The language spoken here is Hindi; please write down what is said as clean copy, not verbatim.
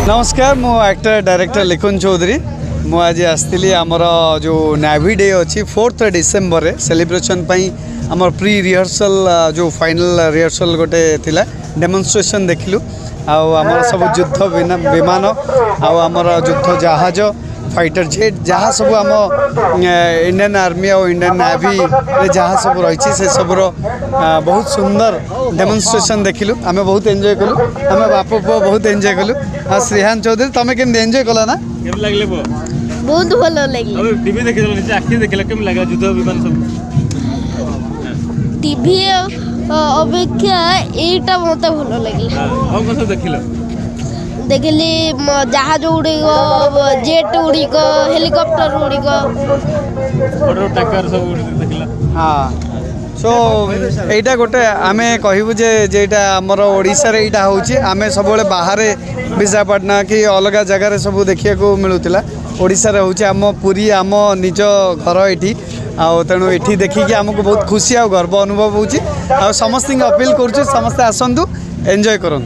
नमस्कार मो एक्टर डायरेक्टर लिखन चौधरी मु आज आसती आमर जो नेवी डे अच्छी 4 डिसेम्बर सेलिब्रेशन आमर प्री रिहर्सल जो फाइनल रिहर्सल गोटे थिला डेमोन्स्ट्रेशन देखिलु आमर सब युद्ध विमान आमर युद्ध जहाज फाइटर जेट जहाँ सब आम इंडियन आर्मी और इंडियन नेवी जहाँ सब रही से सब बहुत सुंदर डेमोन्स्ट्रेशन देखिलु आम बहुत एंजॉय कलु आम बाप पुओ बहुत एंजॉय कलु श्रीहान चौधरी तुम केमती एंजॉय कल ना बहुत भल लगे टीवी देखिल आखि देखिल केम लगा युद्ध विमान सब टीवी अपेक्षा एटा मत भल लगे कौन कौन सब देखिल देखली जहाज गुड़िक जेट गुड़िक हेलिकॉप्टर गुड़िक बड़ टैंकर सब देखिल हाँ सो यहीटा गोटे आम कहूँ जेटा आमर ओडिशा रे यहाँ हूँ आम सब बाहर विशाखापाटना कि अलग जगार सब देखा मिलूला ओडिशा रे हूँ आम पुरी आम निज घर ये तेणु ये देखिकी आमको बहुत खुशी आ गर्व अनुभव होची समस्त अपील करुँ समस्ते आसतु एंजॉय करूँ।